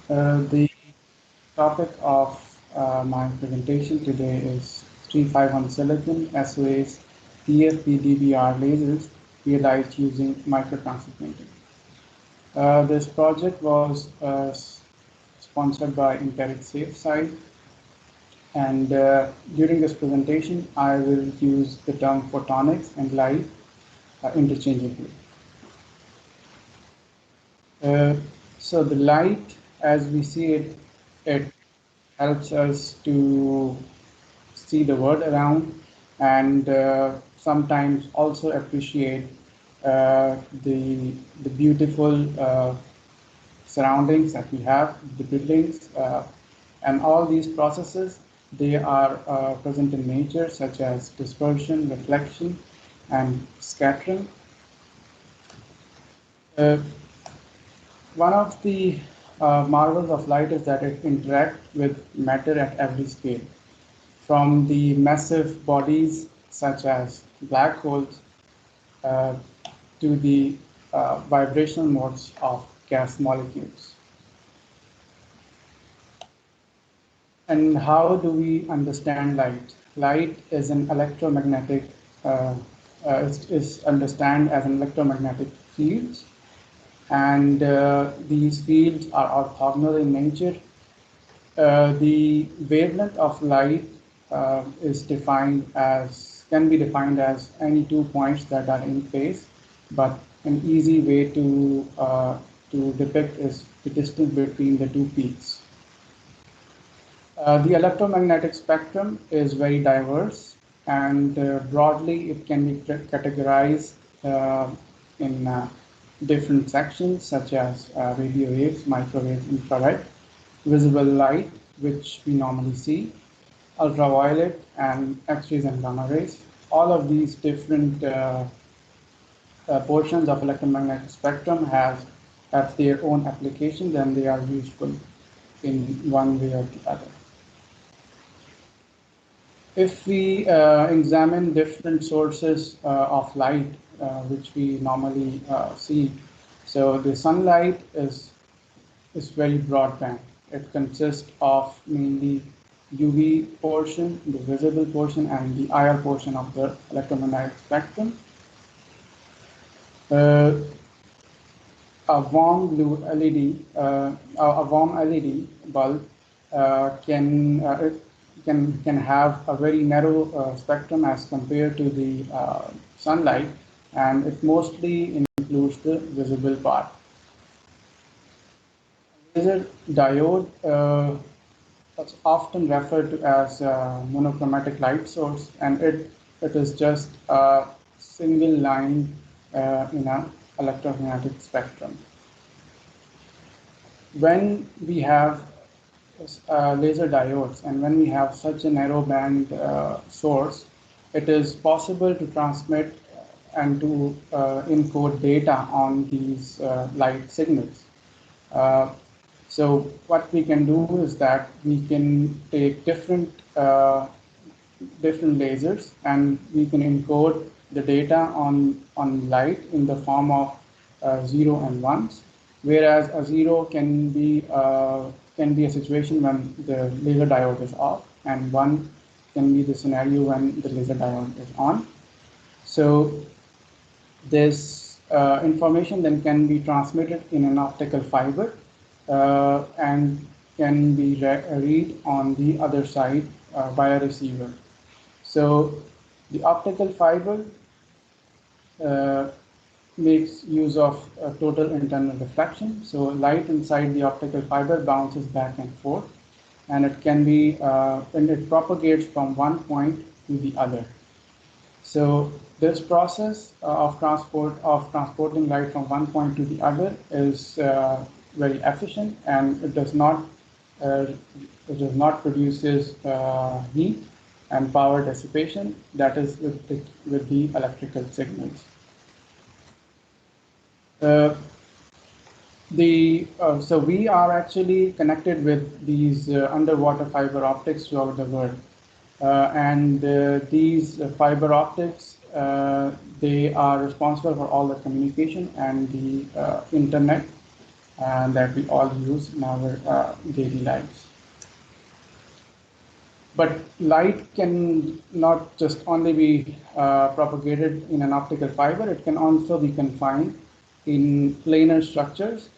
The topic of my presentation today is 351 silicon SOAs TFP-DBR lasers realized using microtransfer printing. This project was sponsored by Enteric SafeSide, and during this presentation I will use the term photonics and light interchangeably. So the light, as we see it, it helps us to see the world around and sometimes also appreciate the beautiful surroundings that we have, the buildings, and all these processes, they are present in nature, such as dispersion, reflection, and scattering. One of the marvels of light is that it interacts with matter at every scale, from the massive bodies such as black holes to the vibrational modes of gas molecules. And how do we understand light? Light is an electromagnetic, is understood as an electromagnetic field, and these fields are orthogonal in nature. The wavelength of light is defined as, can be defined as any 2 points that are in phase, but an easy way to depict is the distance between the two peaks. The electromagnetic spectrum is very diverse, and broadly it can be categorized in different sections such as radio waves, microwave, infrared, visible light, which we normally see, ultraviolet, and X-rays and gamma rays. All of these different portions of electromagnetic spectrum have their own applications, and they are useful in one way or the other. If we examine different sources of light, which we normally see, so the sunlight is very broadband. It consists of mainly UV portion, the visible portion, and the IR portion of the electromagnetic spectrum. A warm blue LED, a warm LED bulb can have a very narrow spectrum as compared to the sunlight, and it mostly includes the visible part. Laser diode is often referred to as a monochromatic light source, and it is just a single line in an electromagnetic spectrum. When we have laser diodes, and when we have such a narrow band source, it is possible to transmit and to encode data on these light signals. So what we can do is that we can take different lasers, and we can encode the data on light in the form of 0 and 1s, whereas a 0 can be a situation when the laser diode is off, and 1 can be the scenario when the laser diode is on. So this information then can be transmitted in an optical fiber and can be read on the other side by a receiver. So the optical fiber makes use of total internal reflection. So light inside the optical fiber bounces back and forth, and it can be and it propagates from one point to the other. So this process of transporting light from one point to the other is very efficient, and it does not produces heat and power dissipation that is with the electrical signals. So we are actually connected with these underwater fiber optics throughout the world, and these fiber optics, they are responsible for all the communication and the internet that we all use in our daily lives. But light can not just only be propagated in an optical fiber, it can also be confined in planar structures,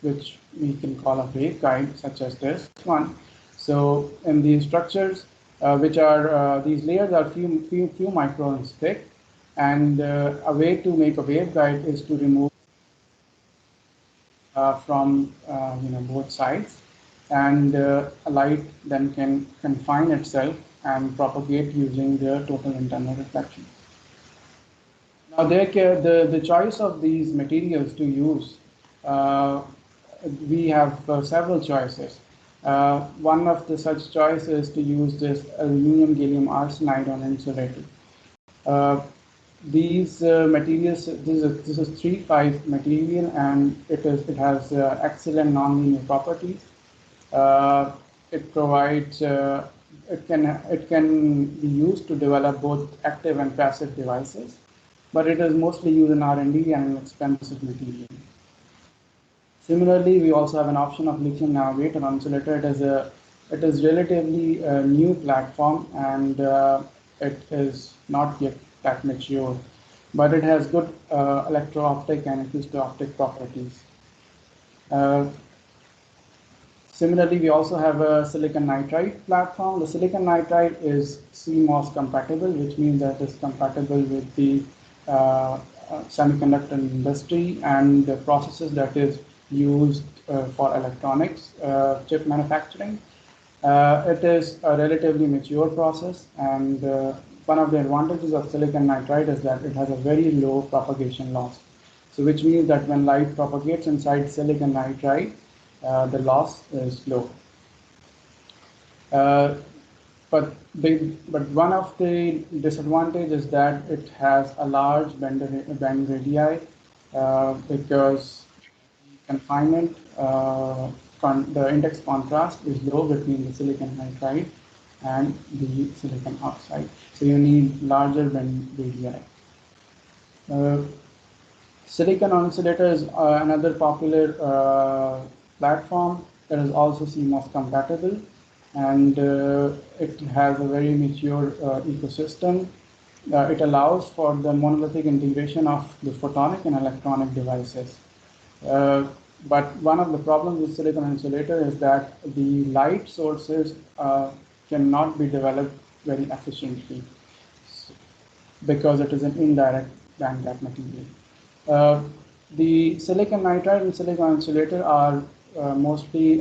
which we can call a waveguide, such as this one. So in these structures, which are these layers are few microns thick, and a way to make a waveguide is to remove from both sides, and a light then can confine itself and propagate using the total internal reflection. Now, the choice of these materials to use, we have several choices. One of the such choices to use this aluminum gallium arsenide on insulator. These materials, this is 3,5 material, and it has excellent nonlinear properties. It provides it can be used to develop both active and passive devices, but it is mostly used in R&D and an expensive material. Similarly, we also have an option of lithium navigator on insulator. It is relatively a new platform, and it is not yet that mature, but it has good electro-optic and acousto-optic properties. Similarly, we also have a silicon nitride platform. The silicon nitride is CMOS compatible, which means that it's compatible with the semiconductor industry and the processes that is used for electronics chip manufacturing. It is a relatively mature process, and one of the advantages of silicon nitride is that it has a very low propagation loss. So which means that when light propagates inside silicon nitride, the loss is low. But one of the disadvantages is that it has a large band radii because confinement, the index contrast is low between the silicon nitride and the silicon oxide. So you need larger band radii. Silicon on insulator is another popular platform that is also CMOS compatible, and it has a very mature ecosystem. It allows for the monolithic integration of the photonic and electronic devices. But one of the problems with silicon insulator is that the light sources cannot be developed very efficiently because it is an indirect bandgap material. The silicon nitride and silicon insulator are mostly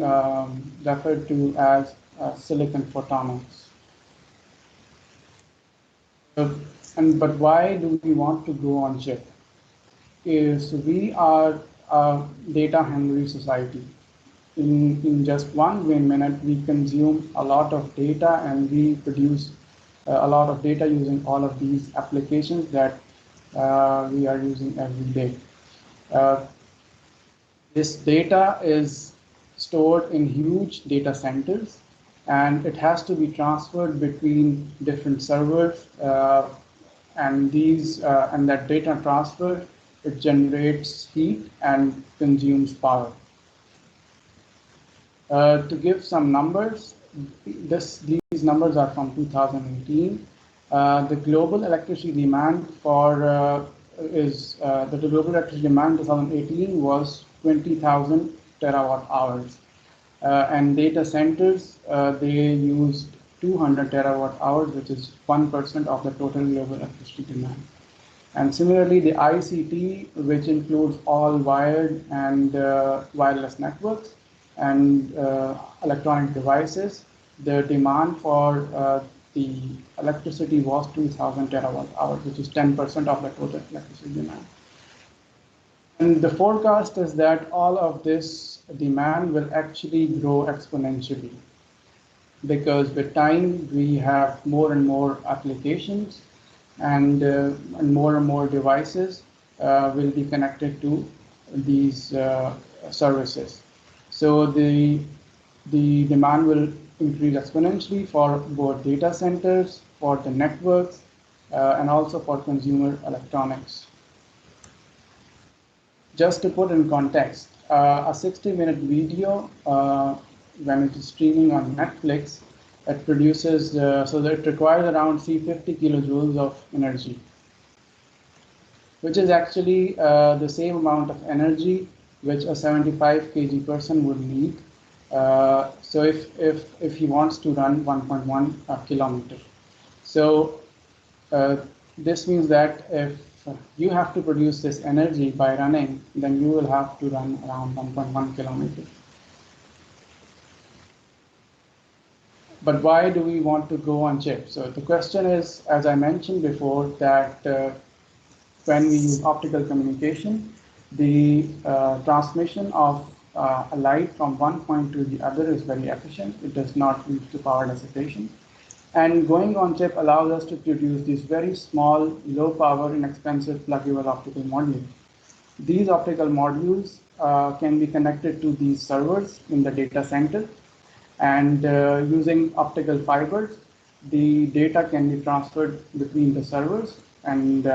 referred to as silicon photonics. But why do we want to go on chip? Is we are a data-hungry society. In just 1 minute, we consume a lot of data, and we produce a lot of data using all of these applications that we are using every day. This data is stored in huge data centers, and it has to be transferred between different servers, and that data transfer, it generates heat and consumes power. To give some numbers, these numbers are from 2018. The global electricity demand the global electricity demand 2018 was 20,000 terawatt hours, and data centers they used 200 terawatt hours, which is 1% of the total global electricity demand. And similarly, the ICT, which includes all wired and wireless networks and electronic devices, the demand for the electricity was 2,000 terawatt hours, which is 10% of the total electricity demand. And the forecast is that all of this demand will actually grow exponentially, because with time we have more and more applications, and more devices will be connected to these services. So the demand will increase exponentially for both data centers, for the networks, and also for consumer electronics. Just to put in context, a 60-minute video, when it is streaming on Netflix, it produces, so that it requires around 350 kilojoules of energy, which is actually the same amount of energy which a 75 kg person would need. So if he wants to run 1.1 kilometer. So this means that if you have to produce this energy by running, then you will have to run around 1.1 kilometers. But why do we want to go on chip? So the question is, as I mentioned before, that when we use optical communication, the transmission of a light from one point to the other is very efficient. It does not lead to power dissipation. And going on chip allows us to produce these very small, low power, inexpensive, pluggable optical modules. These optical modules can be connected to these servers in the data center, and using optical fibers, the data can be transferred between the servers and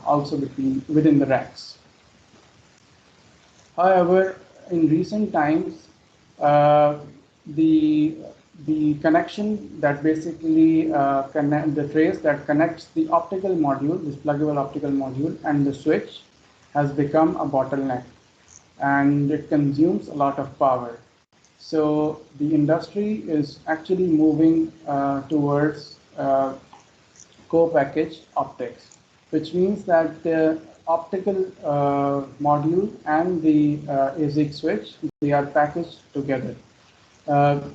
also within the racks. However, in recent times, the connection that basically the trace that connects the optical module, this pluggable optical module, and the switch has become a bottleneck, and it consumes a lot of power. So the industry is actually moving towards co-packaged optics, which means that the optical module and the ASIC switch, they are packaged together.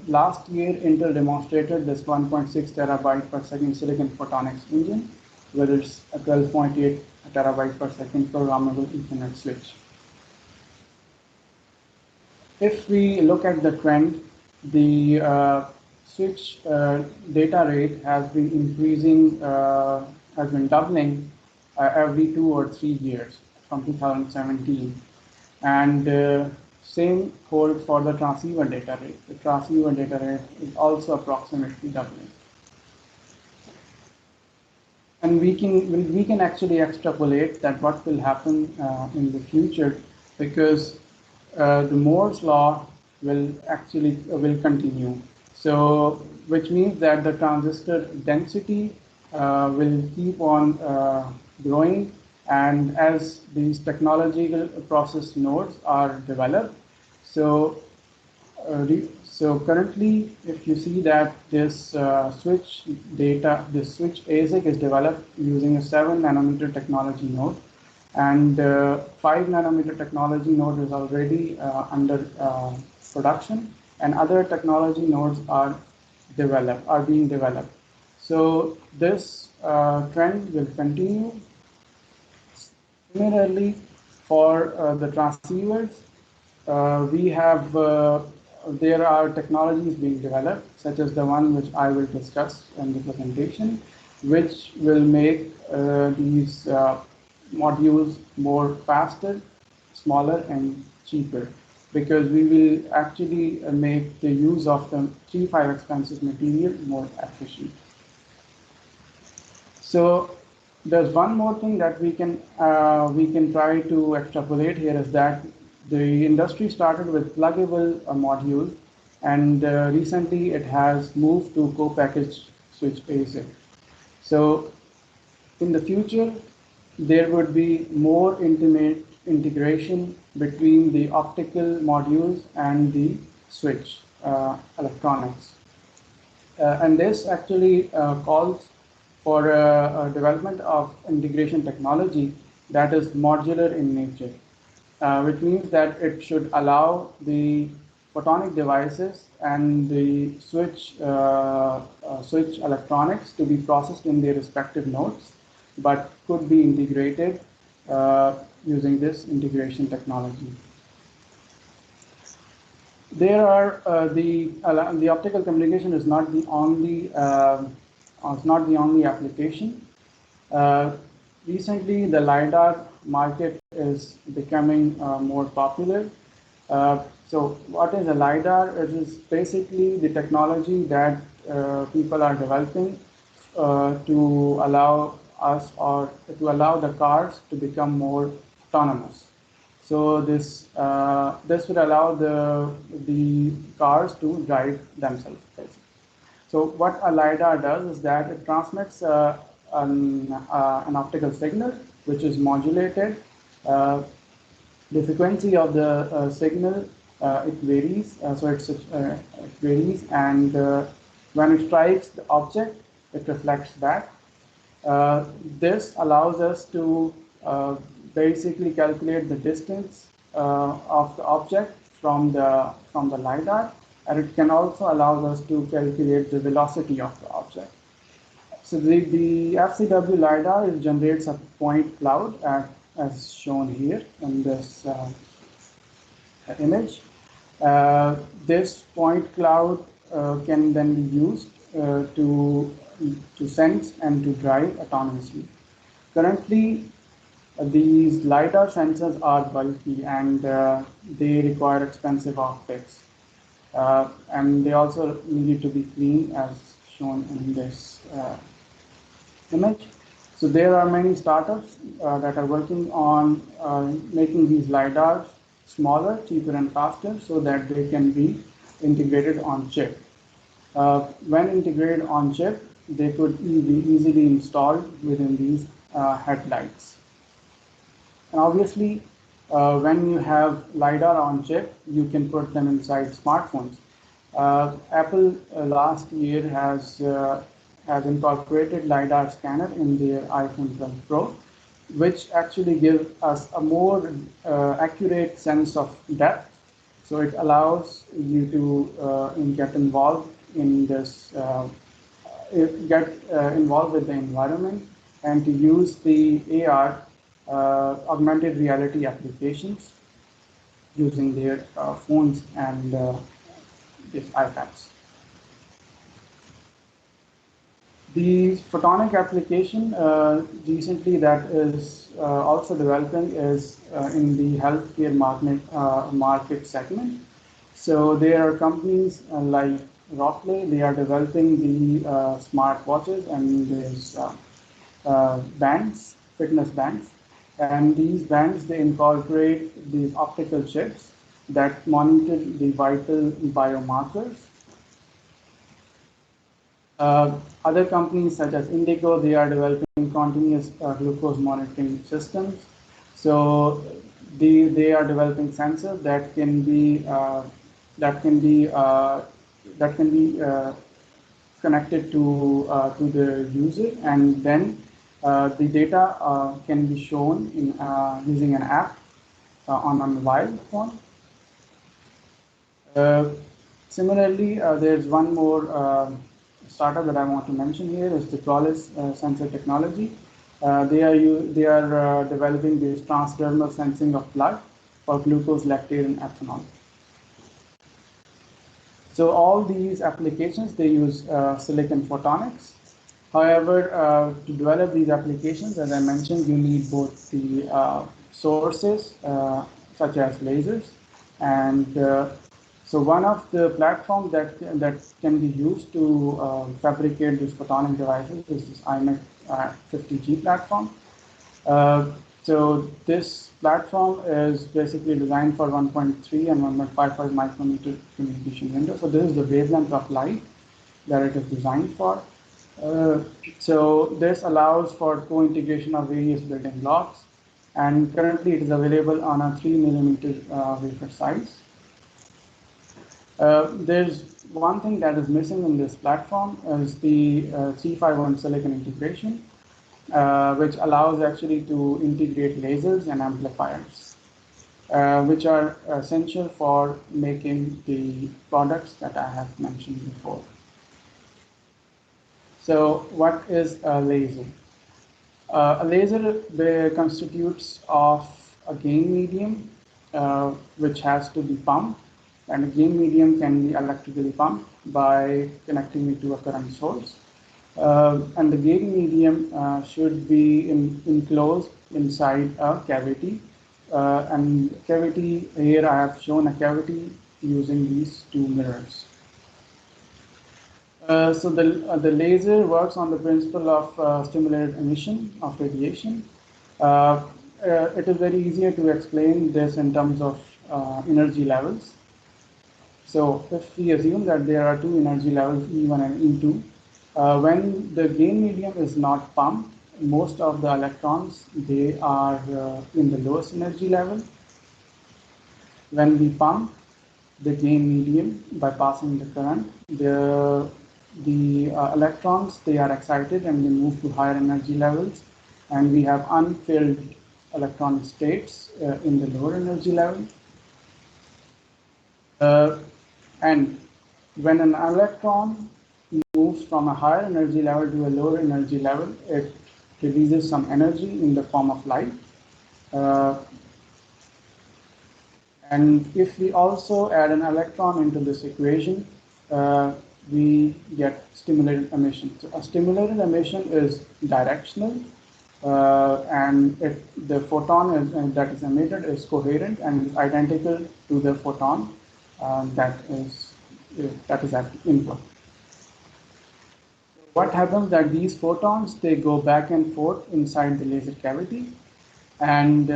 Last year, Intel demonstrated this 1.6 terabyte per second silicon photonics engine with its 12.8 terabyte per second programmable Ethernet switch. If we look at the trend, the switch data rate has been increasing, has been doubling every 2 or 3 years from 2017. And same holds for the transceiver data rate. The transceiver data rate is also approximately doubling. And we can actually extrapolate that what will happen in the future, because the Moore's law will continue. So, which means that the transistor density will keep on growing, and as these technological process nodes are developed. So currently, if you see that this switch ASIC is developed using a 7 nanometer technology node, and 5 nanometer technology node is already under production, and other technology nodes are being developed. So this trend will continue. Similarly, for the transceivers, there are technologies being developed, such as the one which I will discuss in the presentation, which will make these modules more faster, smaller, and cheaper, because we will actually make the use of the 3-5 expensive material more efficient. So there's one more thing that we can try to extrapolate here, is that the industry started with pluggable modules, and recently it has moved to co-packaged switch ASIC. So in the future, there would be more intimate integration between the optical modules and the switch electronics. And this actually calls for a development of integration technology that is modular in nature, which means that it should allow the photonic devices and the switch electronics to be processed in their respective nodes, but could be integrated using this integration technology. There are the optical communication is not the only application. Recently, the LiDAR market is becoming more popular. So what is a LiDAR? It is basically the technology that people are developing to allow us, or to allow the cars to become more autonomous. So this would allow the cars to drive themselves. So what a LiDAR does is that it transmits an optical signal which is modulated. The frequency of the signal it varies, it varies, and when it strikes the object, it reflects back. This allows us to basically calculate the distance of the object from the LiDAR, and it can also allow us to calculate the velocity of the object. So the FCW LiDAR generates a point cloud as shown here in this image. This point cloud can then be used to sense and to drive autonomously. Currently, these LiDAR sensors are bulky and they require expensive optics. And they also need to be clean as shown in this image. So there are many startups that are working on making these LiDARs smaller, cheaper, and faster so that they can be integrated on chip. When integrated on chip, they could be easily installed within these headlights. And obviously, when you have LiDAR on chip, you can put them inside smartphones. Apple last year has incorporated LiDAR scanner in their iPhone 12 Pro, which actually gives us a more accurate sense of depth. So it allows you to get involved in this, get involved with the environment, and to use the AR, augmented reality applications using their phones and these iPads. The photonic application recently that is also developing is in the healthcare market segment. So there are companies like Roelkens, they are developing the smart watches and these bands, fitness bands. And these bands, they incorporate these optical chips that monitor the vital biomarkers. Other companies such as Indigo, they are developing continuous glucose monitoring systems. So they are developing sensors that can be connected to the user, and then the data can be shown in using an app on a mobile phone. Similarly, there's one more startup that I want to mention here is the Flawless Sensor Technology. They are developing this transdermal sensing of blood for glucose, lactate, and ethanol. So all these applications, they use silicon photonics. However, to develop these applications, as I mentioned, you need both the sources such as lasers, and so one of the platforms that can be used to fabricate these photonic devices is this IMEC 50G platform. So this platform is basically designed for 1.3 and 1.55 micrometer communication window. So this is the wavelength of light that it is designed for. So this allows for co-integration of various building blocks, and currently it is available on a 3 millimeter wafer size. There's one thing that is missing in this platform is the 351 silicon integration, which allows actually to integrate lasers and amplifiers, which are essential for making the products that I have mentioned before. So what is a laser? A laser constitutes of a gain medium which has to be pumped, and a gain medium can be electrically pumped by connecting it to a current source. And the gain medium should be enclosed inside a cavity. And cavity, here I have shown a cavity using these two mirrors. So the laser works on the principle of stimulated emission of radiation. it is very easier to explain this in terms of energy levels. So if we assume that there are two energy levels, E1 and E2, when the gain medium is not pumped, most of the electrons, they are in the lowest energy level. When we pump the gain medium by passing the current, the electrons, they are excited and they move to higher energy levels, and we have unfilled electron states in the lower energy level. And when an electron moves from a higher energy level to a lower energy level, it releases some energy in the form of light. And if we also add an electron into this equation, we get stimulated emission. So a stimulated emission is directional, and the photon that is emitted is coherent and identical to the photon that is at the input. What happens that these photons, they go back and forth inside the laser cavity, and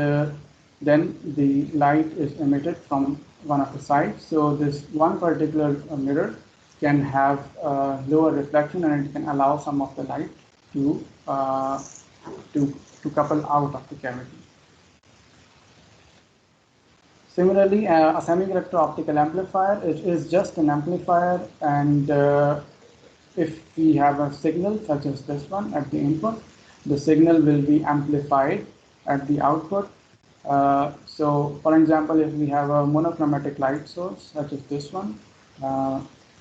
then the light is emitted from one of the sides. So this one particular mirror can have lower reflection, and it can allow some of the light to couple out of the cavity. Similarly, a semiconductor optical amplifier is just an amplifier, and if we have a signal such as this one at the input, the signal will be amplified at the output. So, for example, if we have a monochromatic light source such as this one,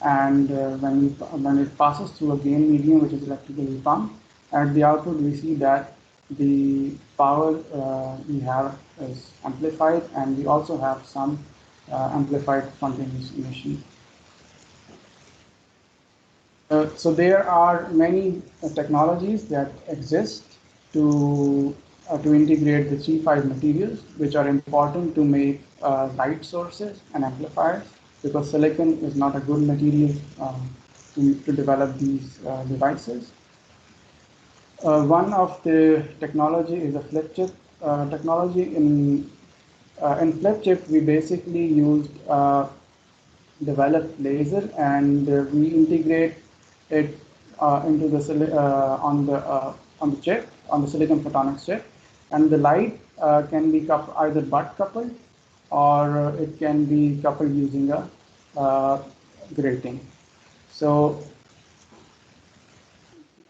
and when it passes through a gain medium which is electrically pumped, at the output we see that the power we have is amplified, and we also have some amplified spontaneous emission. So there are many technologies that exist to integrate the 3-5 materials, which are important to make light sources and amplifiers, because silicon is not a good material to develop these devices. One of the technology is a flip chip technology. In flip chip, we basically used developed laser, and we integrate it into the on the chip, on the silicon photonics chip, and the light can be either butt coupled or it can be coupled using a grating. So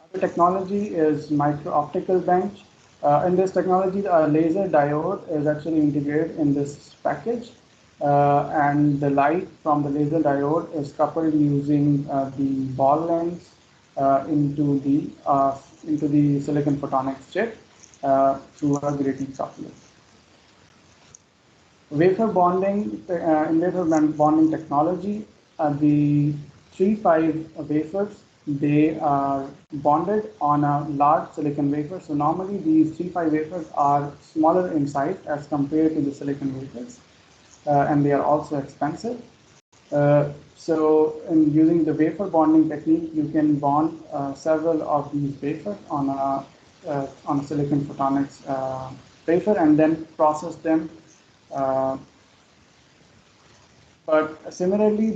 other technology is optical bench. In this technology, a laser diode is actually integrated in this package, and the light from the laser diode is coupled using the ball lens into the silicon photonics chip through a grating coupler. Wafer bonding, in wafer bonding technology, the 3-5 wafers, they are bonded on a large silicon wafer. So normally these 3-5 wafers are smaller in size as compared to the silicon wafers, and they are also expensive. So in using the wafer bonding technique, you can bond several of these wafers on a silicon photonics wafer and then process them. But similarly,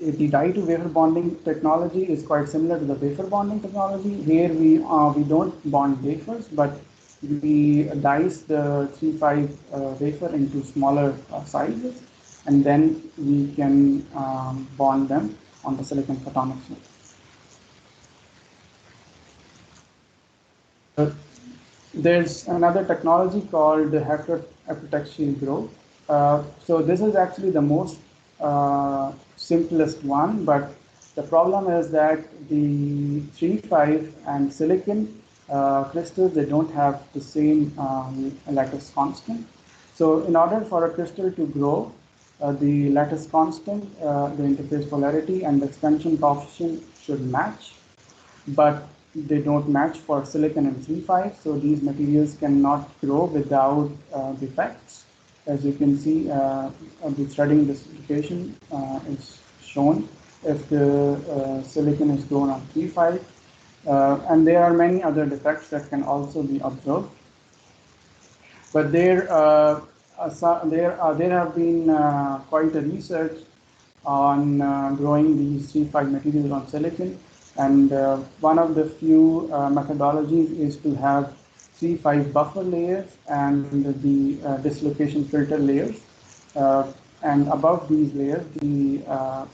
the die-to-wafer bonding technology is quite similar to the wafer bonding technology. Here we don't bond wafers, but we dice the 3-5 wafer into smaller sizes, and then we can bond them on the silicon photonics. There's another technology called epitaxial growth. So this is actually the most simplest one, but the problem is that the 3-5 and silicon crystals, they don't have the same lattice constant. So in order for a crystal to grow, the lattice constant, the interface polarity, and the expansion coefficient should match, but they don't match for silicon and 3-5. So these materials cannot grow without defects. As you can see, the threading distribution is shown if the silicon is grown on 3-5. And there are many other defects that can also be observed. But there have been quite a research on growing these C5 materials on silicon, and one of the few methodologies is to have C5 buffer layers and the dislocation filter layers, and above these layers the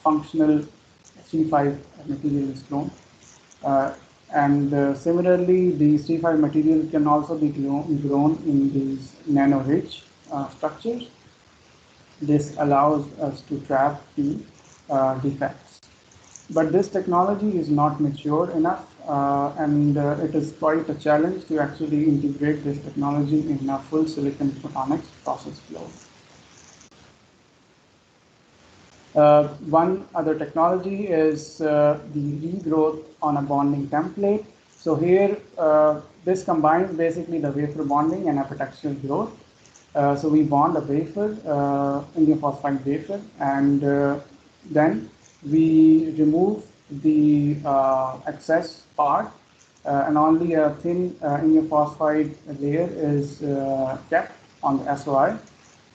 functional C5 material is grown. And similarly, the C5 material can also be grown in these nano-rich structures. This allows us to trap the defects. But this technology is not mature enough, and it is quite a challenge to actually integrate this technology in a full silicon photonics process flow. One other technology is the regrowth on a bonding template. So here, this combines basically the wafer bonding and epitaxial growth. So we bond a wafer, indium phosphide wafer, and then we remove the excess part, and only a thin indium phosphide layer is kept on the SOI.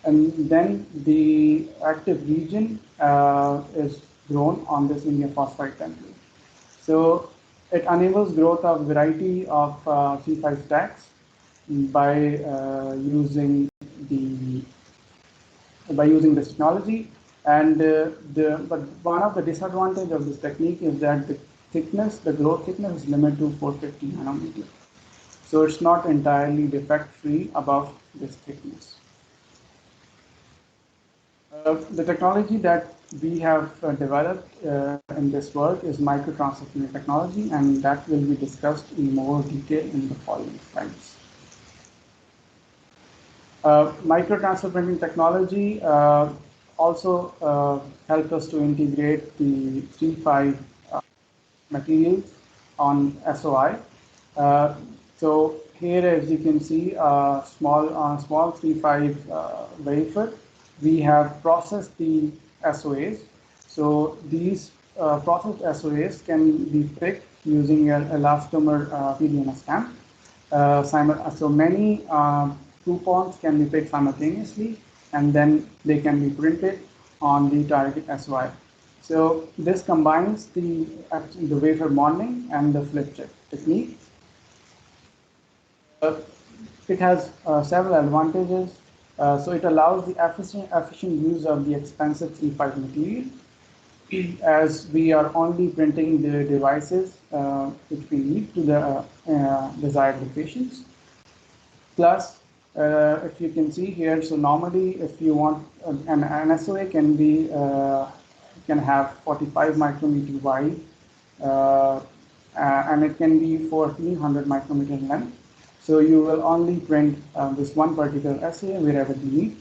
And then the active region is grown on this indium phosphide template. So it enables growth of variety of C5 stacks by using this technology. And but one of the disadvantages of this technique is that the growth thickness is limited to 450 nanometer. So it's not entirely defect free above this thickness. The technology that we have developed in this work is microtransfer technology, and that will be discussed in more detail in the following slides. Microtransfer printing technology also helps us to integrate the C5 materials on SOI. So here, as you can see, small C5 wafer. We have processed the SOAs. So these processed SOAs can be picked using an elastomer PDMS stamp. So many coupons can be picked simultaneously, and then they can be printed on the target SOI. So this combines the wafer bonding and the flip chip technique. It has several advantages. So it allows the efficient use of the expensive C5 material, as we are only printing the devices which we need to the desired locations. Plus, if you can see here, so normally if you want an SOA can have 45 micrometer wide, and it can be 1400 micrometer length. So you will only print this one particular SOA wherever you need.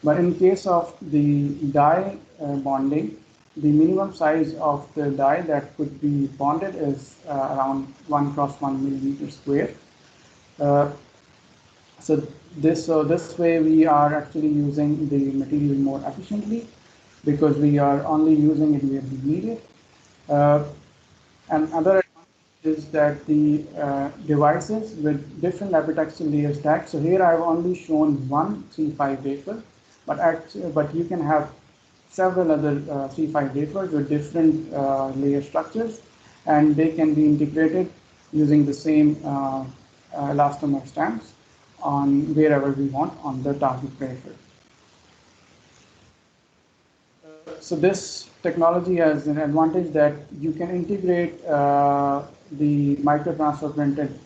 But in case of the die bonding, the minimum size of the die that could be bonded is around 1 cross 1 millimeter square. So this way we are actually using the material more efficiently, because we are only using it where we need it. And other is that the devices with different epitaxial layer stacks. So here I have only shown one C5 wafer, but you can have several other C5 wafers with different layer structures, and they can be integrated using the same elastomer stamps on wherever we want on the target wafer. So this technology has an advantage that you can integrate the microtransfer printed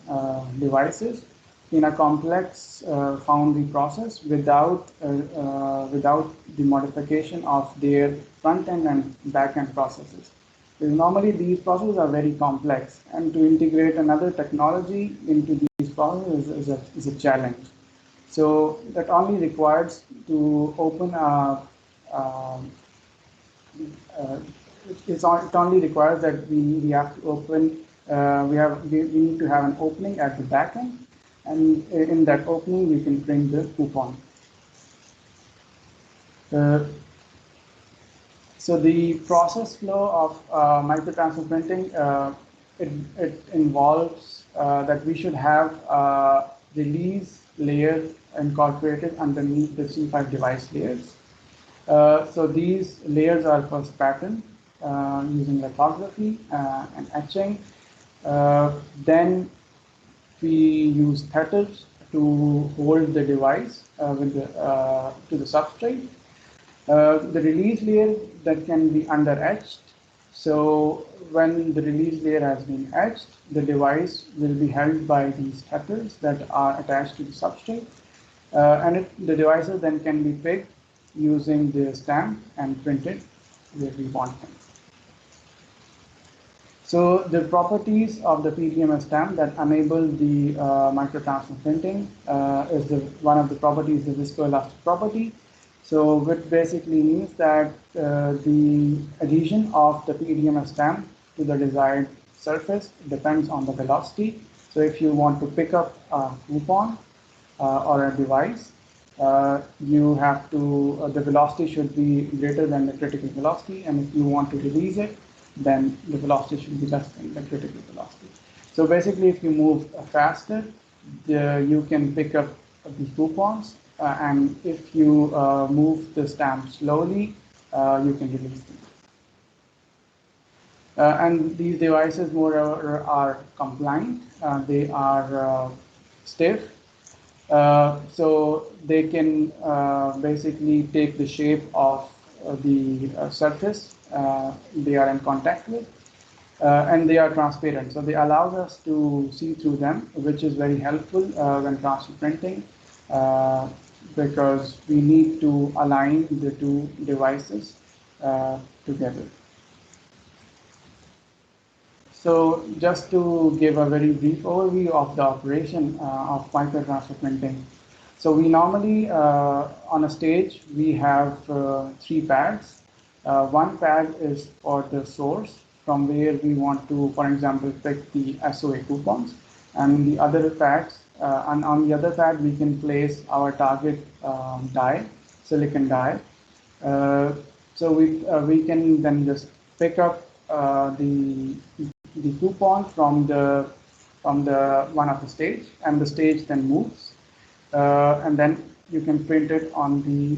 devices in a complex foundry process without the modification of their front end and back end processes. Because normally these processes are very complex, and to integrate another technology into these processes is a challenge. So that only requires to open it only requires that we have to open, we need to have an opening at the back end, and in that opening you can print the coupon. So the process flow of microtransfer printing, it involves that we should have release layer incorporated underneath the C5 device layers. So these layers are first patterned using lithography and etching. Then we use tethers to hold the device to the substrate. The release layer that can be under etched. So when the release layer has been etched, the device will be held by these tethers that are attached to the substrate. The devices then can be picked using the stamp and printed where we want them. So the properties of the PDMS stamp that enable the microtransfer printing is one of the properties, the viscoelastic property. So which basically means that the adhesion of the PDMS stamp to the desired surface depends on the velocity. So if you want to pick up a coupon or a device, you have to, the velocity should be greater than the critical velocity, and if you want to release it, then the velocity should be less than the critical velocity. So basically, if you move faster, you can pick up the coupons, and if you move the stamp slowly, you can release them. And these devices, moreover, are compliant. They are stiff. So they can basically take the shape of the surface they are in contact with, and they are transparent. So they allow us to see through them, which is very helpful when transfer printing, because we need to align the two devices together. So just to give a very brief overview of the operation of microtransfer printing. So we normally, on a stage, we have 3 pads. One pad is for the source from where we want to, for example, pick the SOA coupons. And the other pads, and on the other pad, we can place our target die, silicon die. So we can then just pick up the coupon from the one of the stage, and the stage then moves, and then you can print it on the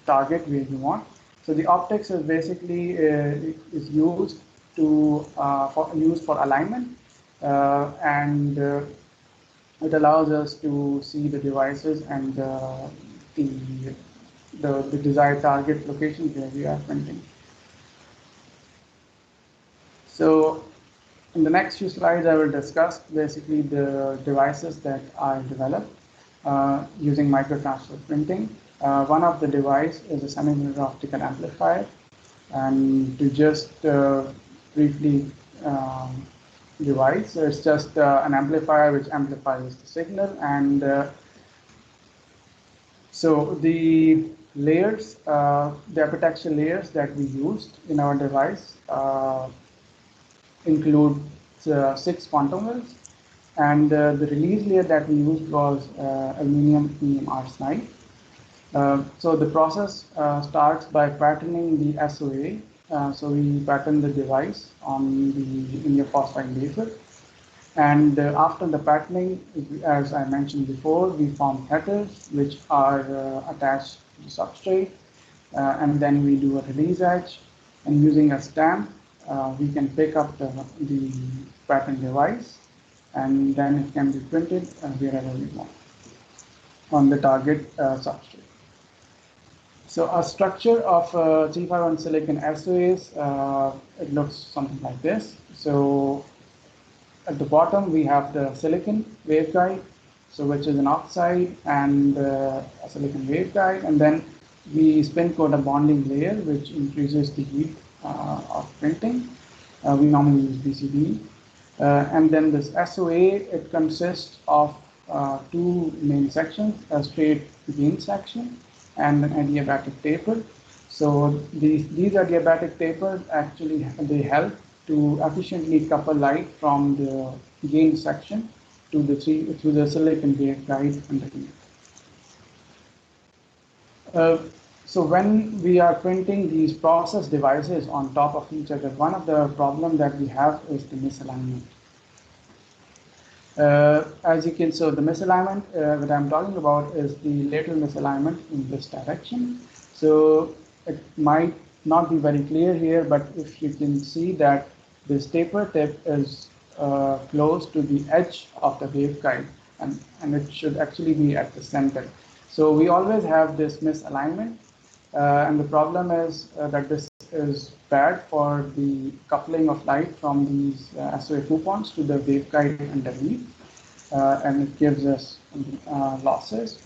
target where you want. So the optics is basically is used to for alignment, and it allows us to see the devices and the desired target location where we are printing. So in the next few slides, I will discuss basically the devices that I developed using microtransfer printing. One of the device is a semiconductor optical amplifier, and to just briefly device, so it's just an amplifier which amplifies the signal, and so the layers, the epitaxial layers that we used in our device include 6 quantum wells, and the release layer that we used was aluminum arsenide. So the process starts by patterning the SOA. So we pattern the device on the indium phosphide laser, and after the patterning, as I mentioned before, we form tethers which are attached to the substrate, and then we do a release etch, and using a stamp, we can pick up the pattern device, and then it can be printed wherever we want on the target substrate. So a structure of 351 silicon SOAs, it looks something like this. So at the bottom, we have the silicon waveguide, so which is an oxide and a silicon waveguide, and then we spin coat a bonding layer, which increases the heat of printing. We normally use BCD. And then this SOA, it consists of 2 main sections, a straight gain section and an adiabatic taper. So these adiabatic tapers actually, they help to efficiently couple light from the gain section to the silicon waveguide underneath. So when we are printing these process devices on top of each other, one of the problems that we have is the misalignment. As you can, so the misalignment that I'm talking about is the lateral misalignment in this direction. So it might not be very clear here, but if you can see that this taper tip is close to the edge of the waveguide, and it should actually be at the center. So we always have this misalignment, and the problem is that this is bad for the coupling of light from these SOA coupons to the waveguide underneath, and it gives us losses.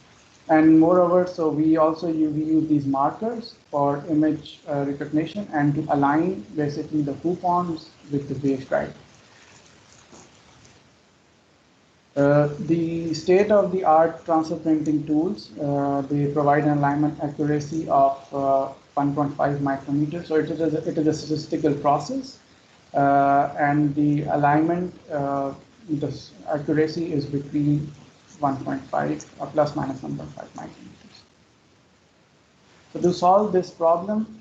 And moreover, so we also use these markers for image recognition and to align basically the coupons with the waveguide. The state-of-the-art transfer printing tools, they provide an alignment accuracy of 1.5 micrometers. So it is a statistical process, and the alignment, the accuracy is between 1.5 or plus minus 1.5 micrometers. So to solve this problem,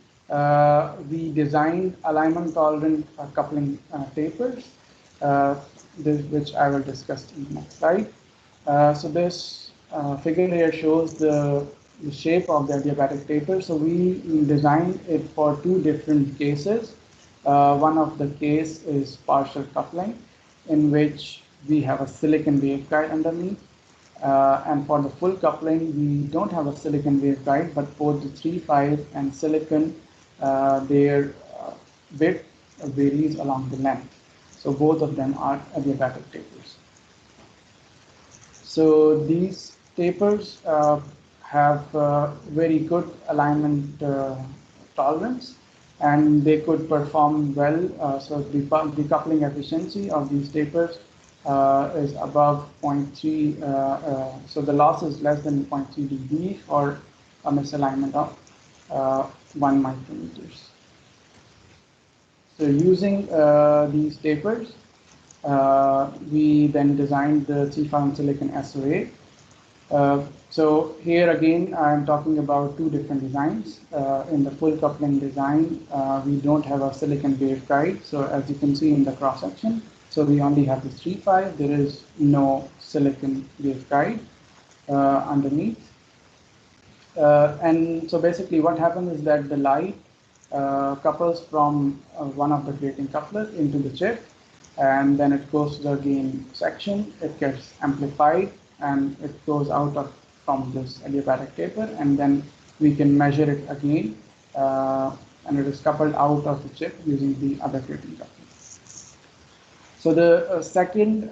we designed alignment tolerant coupling tapers, which I will discuss in the next slide. So this figure here shows the shape of the adiabatic taper. So we designed it for two different cases. One of the case is partial coupling, in which we have a silicon waveguide underneath. And for the full coupling, we don't have a silicon waveguide, but both the 3.5 and silicon, their width varies along the length. So both of them are adiabatic tapers. So these tapers have very good alignment tolerance, and they could perform well. So the decoupling efficiency of these tapers is above 0.3. So the loss is less than 0.3 dB for a misalignment of 1 micrometers. So using these tapers, we then designed the 3.5 silicon SOA. So here again, I'm talking about two different designs. In the full coupling design, we don't have a silicon waveguide. So as you can see in the cross section, so we only have the 3.5. There is no silicon waveguide underneath. And so basically what happens is that the light couples from one of the grating couplers into the chip, and then it goes to the gain section. It gets amplified, and it goes out from this adiabatic taper, and then we can measure it again, and it is coupled out of the chip using the other grating coupler. So the second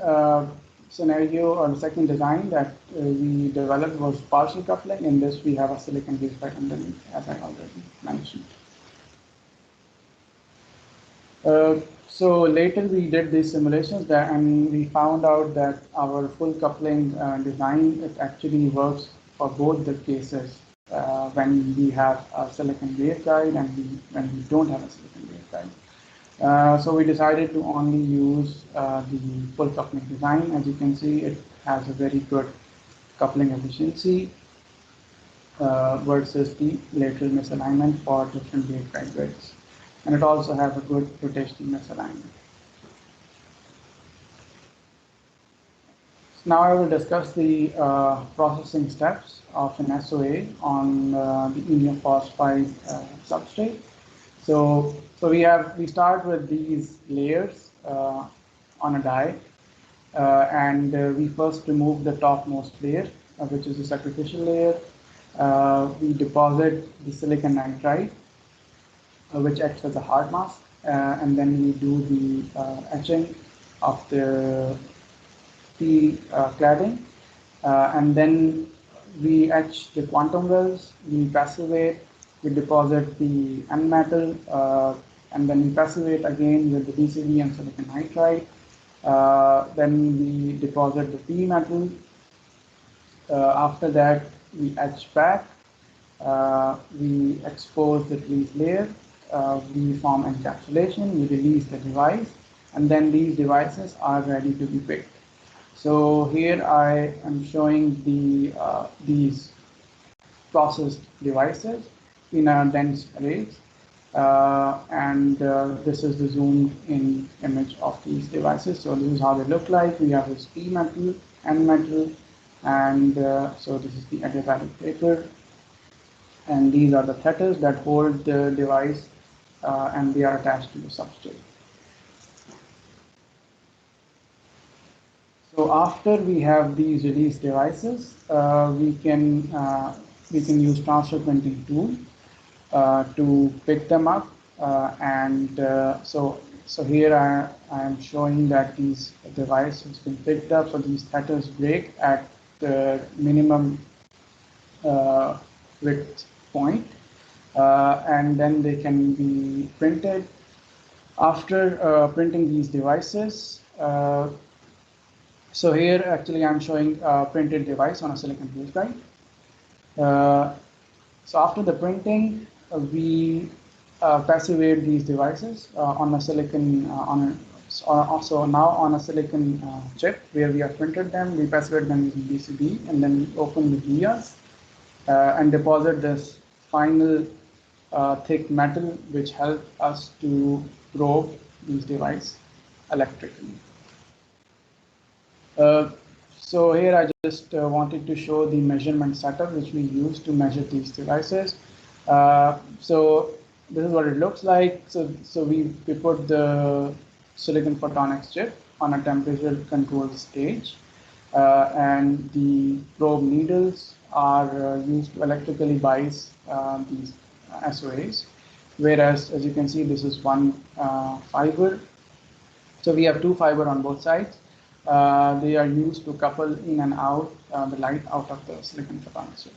scenario or the second design that we developed was partial coupling. In this, we have a silicon waveguide underneath, as I already mentioned. So later we did these simulations there, and we found out that our full coupling design, it actually works for both the cases when we have a silicon waveguide and when we don't have a silicon waveguide. So we decided to only use the full coupling design. As you can see, it has a very good coupling efficiency versus the lateral misalignment for different waveguide widths. And it also has a good rotational misalignment. So now I will discuss the processing steps of an SOA on the indium phosphide substrate. So we start with these layers on a die, and we first remove the topmost layer, which is the sacrificial layer. We deposit the silicon nitride, which acts as a hard mask, and then we do the etching of the P cladding, and then we etch the quantum wells, we passivate, we deposit the N metal, and then we passivate again with the DCV and silicon nitride. Then we deposit the P metal. After that, we etch back, we expose the release layer, we form encapsulation, we release the device, and then these devices are ready to be picked. So here I am showing these processed devices in a dense arrays. This is the zoomed in image of these devices. So this is how they look like. We have this P metal, N metal, and so this is the adiabatic paper. And these are the tethers that hold the device and they are attached to the substrate. So after we have these release devices, we can use transfer printing tool to pick them up, so here I am showing that these device has been picked up. So these tethers break at the minimum width point, and then they can be printed. After printing these devices, so here actually I'm showing a printed device on a silicon waveguide. So after the printing, we passivate these devices on a silicon also now on a silicon chip where we have printed them. We passivate them using BCD, and then we open the vias and deposit this final thick metal, which helps us to probe these devices electrically. So here I just wanted to show the measurement setup which we use to measure these devices. So this is what it looks like. So we put the silicon photonics chip on a temperature controlled stage, and the probe needles are used to electrically bias these SOAs. Whereas, as you can see, this is one fiber. So we have two fiber on both sides. They are used to couple in and out the light out of the silicon photonics chip.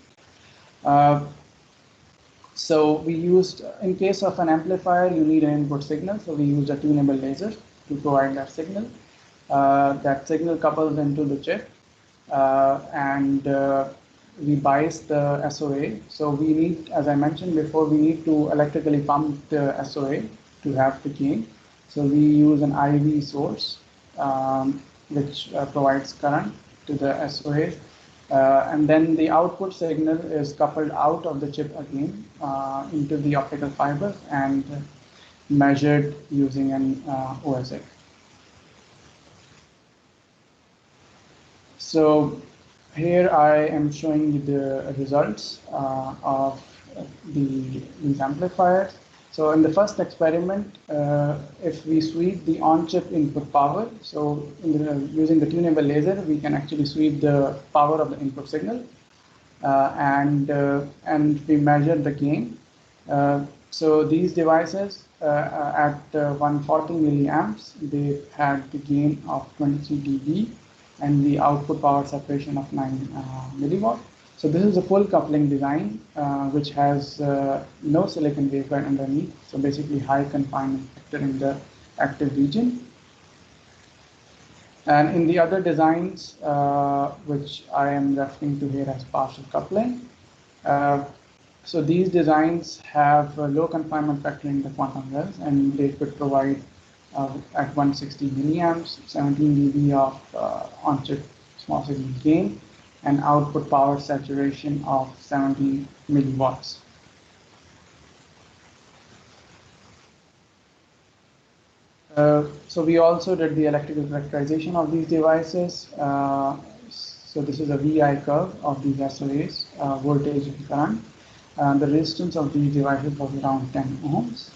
So we used, in case of an amplifier, you need an input signal. So we use a tunable laser to provide that signal. That signal couples into the chip, and we bias the SOA. So we need, as I mentioned before, we need to electrically pump the SOA to have the gain. So we use an IV source, which provides current to the SOA. And then the output signal is coupled out of the chip again into the optical fiber and measured using an OSIC. So here I am showing you the results of these amplifiers. So in the first experiment, if we sweep the on-chip input power, so using the tunable laser, we can actually sweep the power of the input signal, and we measure the gain. So these devices at 140 milliamps, they had the gain of 23 dB and the output power separation of 9 milliwatt. So this is a full coupling design, which has no silicon waveguide underneath. So basically high confinement factor in the active region. And in the other designs, which I am referring to here as partial coupling, so these designs have a low confinement factor in the quantum wells, and they could provide at 160 milliamps, 17 dB of on-chip small signal gain, and output power saturation of 70 milliwatts. So we also did the electrical characterization of these devices. So this is a VI curve of these SOAs, voltage and current. The resistance of these devices was around 10 ohms.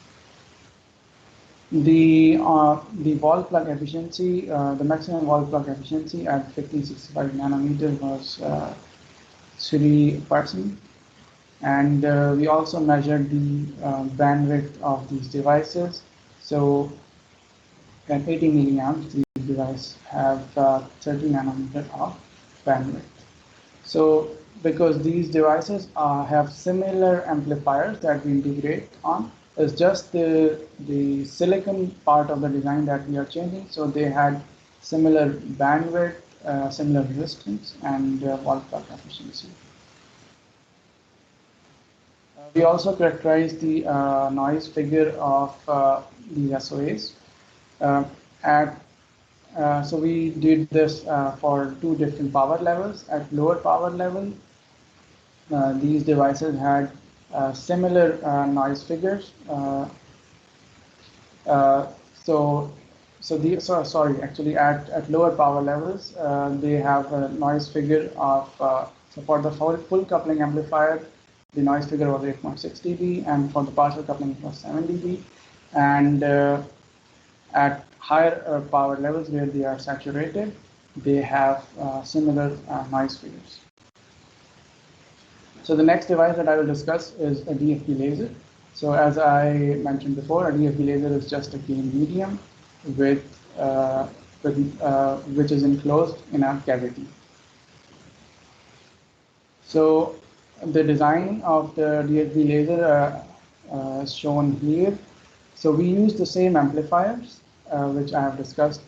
The wall plug efficiency, the maximum wall plug efficiency at 1565 nanometer was 3%, and we also measured the bandwidth of these devices. So at 80 milliamps, these devices have 30 nanometer of bandwidth. So because these devices have similar amplifiers that we integrate on, it's just the silicon part of the design that we are changing. So they had similar bandwidth, similar resistance, and wall plug efficiency. We also characterized the noise figure of these SOAs. So we did this for two different power levels. At lower power level, these devices had similar noise figures. Uh, so, sorry, actually at lower power levels, they have a noise figure of, so for the full coupling amplifier, the noise figure was 8.6 dB, and for the partial coupling it was 7 dB. And at higher power levels where they are saturated, they have similar noise figures. So the next device that I will discuss is a DFB laser. So as I mentioned before, a DFB laser is just a gain medium with, which is enclosed in a cavity. So the design of the DFB laser is shown here. So we use the same amplifiers, which I have discussed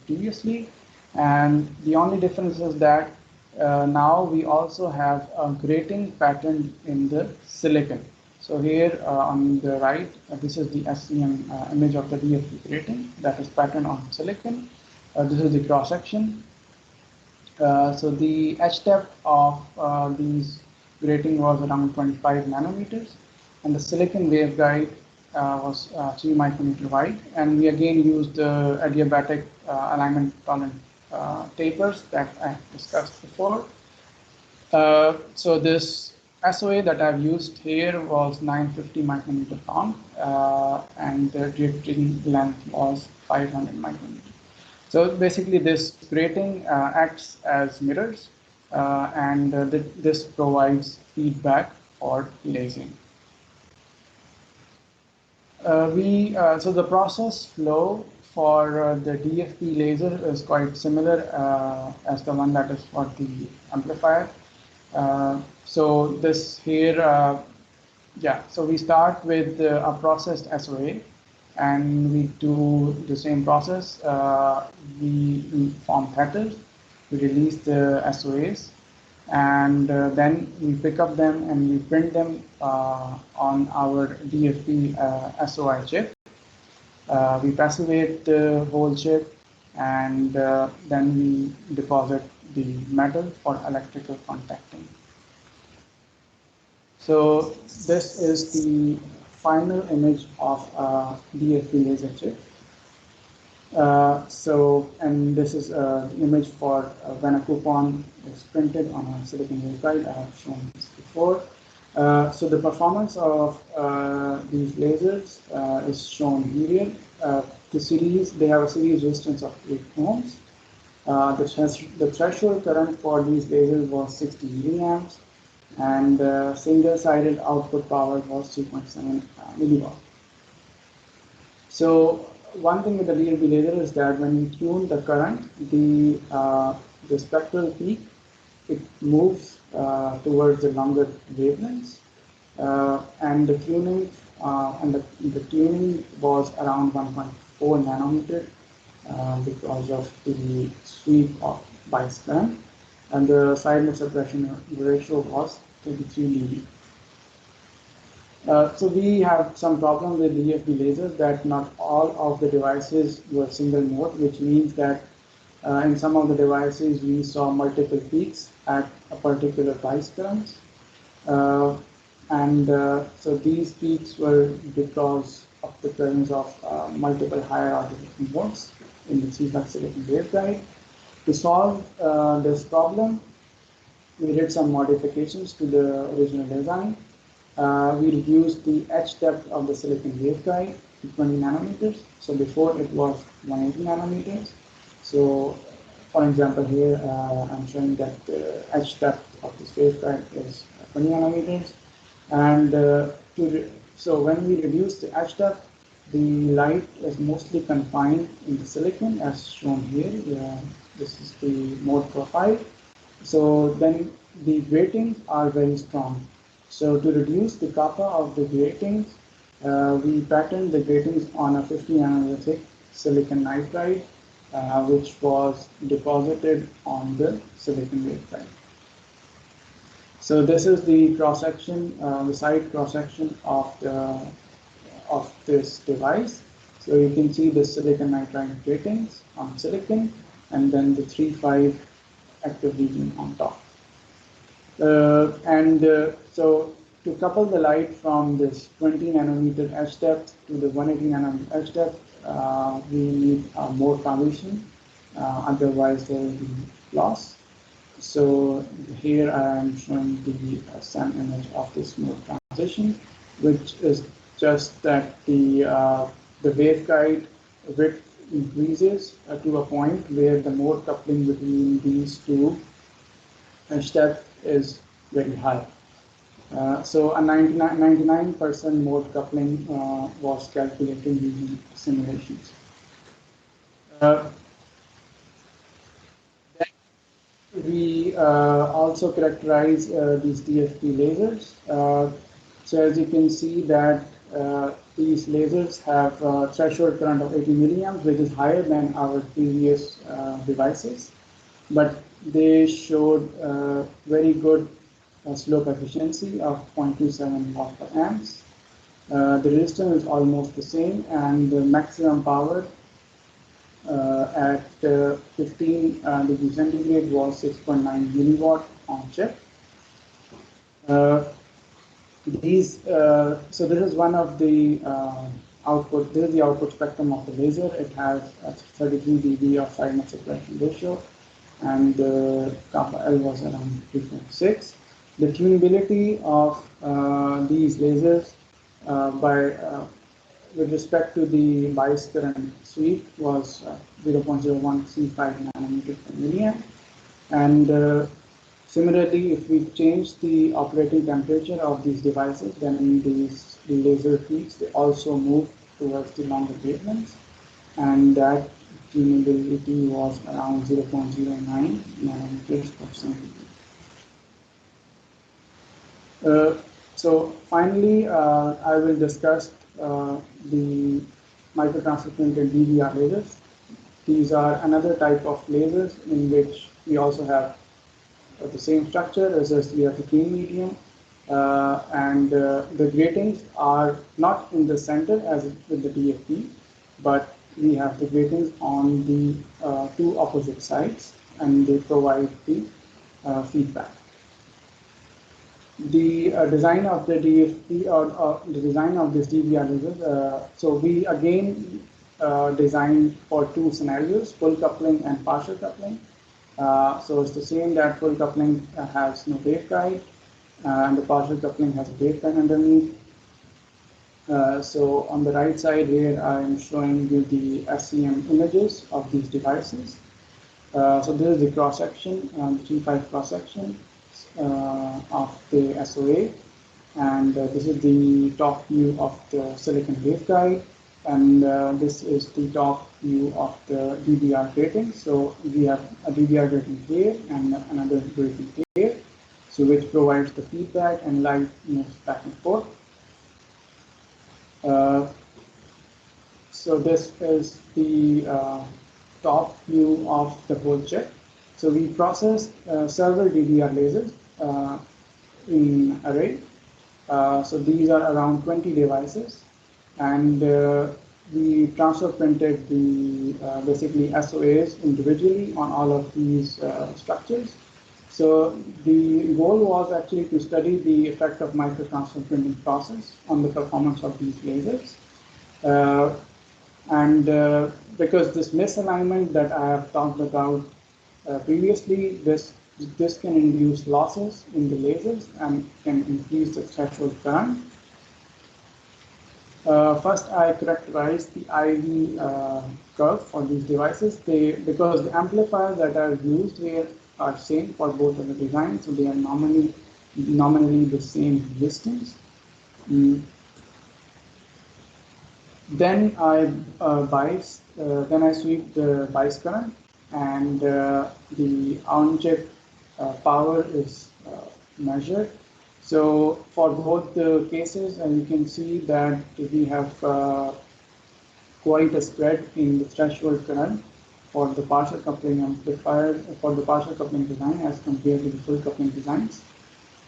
previously. And the only difference is that now we also have a grating pattern in the silicon. So here on the right, this is the SCM image of the DFB grating that is patterned on silicon. This is the cross section. So the etch depth of these grating was around 25 nanometers, and the silicon waveguide was 3 micrometer wide. And we again used the adiabatic alignment tolerant tapers that I discussed before. So this SOA that I've used here was 950 micrometer long, and the drifting length was 500 micrometer. So basically this grating acts as mirrors, and this provides feedback for lasing. So the process flow for the DFB laser is quite similar as the one that is for the amplifier. So this here, so we start with a processed SOA, and we do the same process. We form theta's, we release the SOAs, and then we pick up them and we print them on our DFB SOI chip. We passivate the whole chip, and then we deposit the metal for electrical contacting. So this is the final image of a DFB laser chip. And this is the image for when a coupon is printed on a silicon waveguide. I have shown this before. So the performance of these lasers is shown here. They have a series resistance of 8 ohms. The threshold current for these lasers was 60 milliamps, and single-sided output power was 3.7 milliwatt. So one thing with the DFB laser is that when you tune the current, the spectral peak, it moves towards the longer wavelengths, and the tuning the tuning was around 1.4 nanometer because of the sweep of bias current, and the side mode suppression ratio was 33 dB. So we have some problem with DFB lasers that not all of the devices were single mode, which means that in some of the devices we saw multiple peaks at a particular bias current. So these peaks were because of the presence of multiple higher order modes in the CFAX silicon waveguide. To solve this problem, we did some modifications to the original design. We reduced the etch depth of the silicon waveguide to 20 nanometers. So before it was 180 nanometers. So for example here, I'm showing that the etch depth of this waveguide is 20 nanometers. And so when we reduce the etch depth, the light is mostly confined in the silicon as shown here. This is the mode profile. So then the gratings are very strong. So to reduce the kappa of the gratings, we patterned the gratings on a 50 nanometer thick silicon nitride, which was deposited on the silicon waveguide. So this is the cross section, the side cross section of this device. So you can see the silicon nitride gratings on silicon, and then the 3,5 active region on top. So to couple the light from this 20 nanometer edge depth to the 180 nanometer edge depth, we need more transition, otherwise there will be loss. So here I am showing the SEM image of this mode transition, which is just that the waveguide width increases to a point where the mode coupling between these two edge depth is very high. So a 99% mode coupling was calculated using simulations. We also characterize these DFT lasers. So as you can see that these lasers have a threshold current of 80 milliamps, which is higher than our previous devices, but they showed very good slope efficiency of 0.27 watt per amps. The resistance is almost the same, and the maximum power at 15 degrees centigrade was 6.9 milliwatt on chip. So this is one of the output. This is the output spectrum of the laser. It has a 33 dB of side-node suppression ratio, and kappa L was around 3.6. The tunability of these lasers with respect to the bias current sweep was 0.0135 nanometer per milliamp. And similarly, if we change the operating temperature of these devices, then the laser peaks, they also move towards the longer wavelengths, and that tunability was around 0.09 nanometers per centimeter. So finally, I will discuss the microtransfer printed DVR lasers. These are another type of lasers in which we also have the same structure as we have the clean medium, and the gratings are not in the center as with the DFT, but we have the gratings on the two opposite sides, and they provide the feedback. The design of the DFT or the design of this DVR lasers, so we again designed for two scenarios, full coupling and partial coupling. So it's the same that full coupling has no waveguide, and the partial coupling has a waveguide underneath. So on the right side here, I am showing you the SEM images of these devices. So this is the cross section, 3.5 cross section of the SOA, and this is the top view of the silicon waveguide, and this is the top view of the DVR grating. So we have a DVR grating here and another grating here, so which provides the feedback and light moves back and forth. So this is the top view of the whole chip. So we process several DVR lasers in array. So these are around 20 devices, and we transfer printed the basically SOAs individually on all of these structures. So the goal was actually to study the effect of microtransfer printing process on the performance of these lasers. Because this misalignment that I have talked about previously, this can induce losses in the lasers and can increase the threshold current. First, I characterized the IV curve for these devices. Because the amplifiers that are used here are same for both of the designs, so they are nominally the same resistance. Then I then I sweep the bias current, and the on-chip power is measured. So for both the cases, you can see that we have quite a spread in the threshold current for the partial coupling amplifier, for the partial coupling design as compared to the full coupling designs.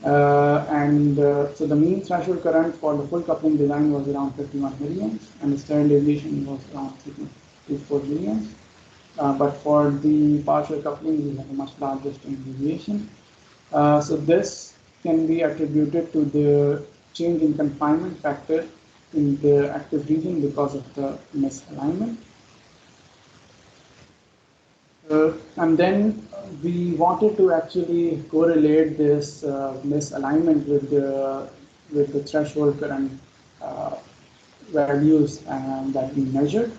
So the mean threshold current for the full coupling design was around 51 milliamps, and the standard deviation was around 3.24 milliamps. But for the partial coupling, we have a much larger standard deviation. So this can be attributed to the change in confinement factor in the active region because of the misalignment. And then we wanted to actually correlate this misalignment with the threshold current values that we measured.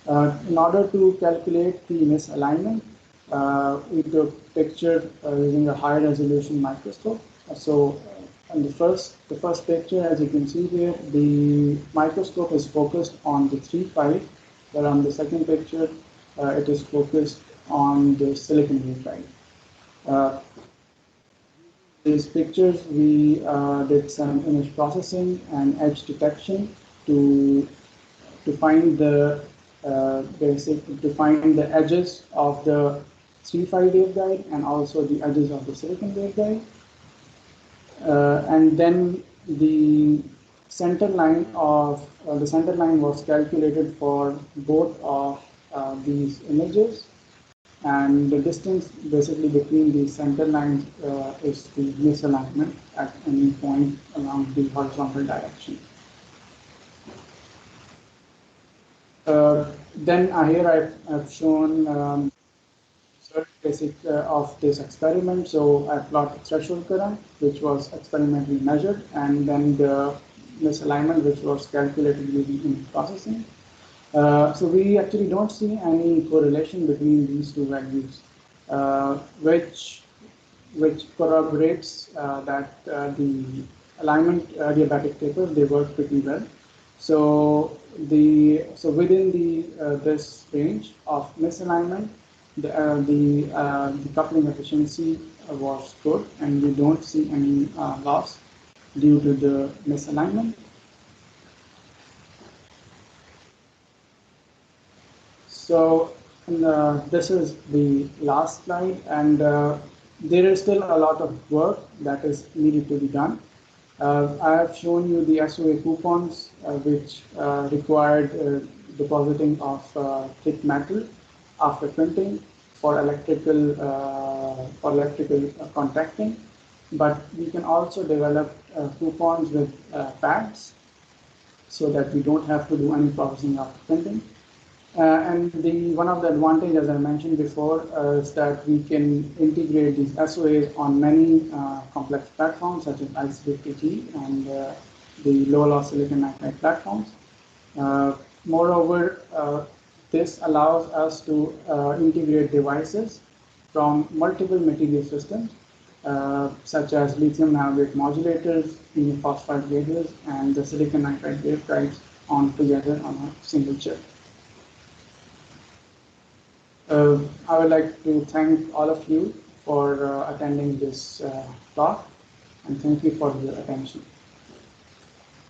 In order to calculate the misalignment, we took pictures using a high resolution microscope. So on the first picture, as you can see here, the microscope is focused on the 3-5, but on the second picture, it is focused on the silicon waveguide. These pictures, we did some image processing and edge detection to find the the edges of the 3-5 waveguide and also the edges of the silicon waveguide. And then the center line was calculated for both of these images, and the distance basically between the center lines is the misalignment at any point along the horizontal direction. Then here I've shown basic of this experiment. So I plotted threshold current, which was experimentally measured, and then the misalignment, which was calculated using image processing. So we actually don't see any correlation between these two values, which corroborates that the alignment adiabatic tapers, they work pretty well. So within this range of misalignment, the coupling efficiency was good, and we don't see any loss due to the misalignment. So this is the last slide, and there is still a lot of work that is needed to be done. I have shown you the SOA coupons, which required depositing of thick metal after printing for electrical contacting, but we can also develop coupons with pads so that we don't have to do any processing after printing. And one of the advantages, as I mentioned before, is that we can integrate these SOAs on many complex platforms such as IC50G and the low-loss silicon nitride platforms. Moreover, this allows us to integrate devices from multiple material systems, such as lithium niobate modulators, indium phosphide lasers, and the silicon nitride waveguides on together on a single chip. I would like to thank all of you for attending this talk, and thank you for your attention.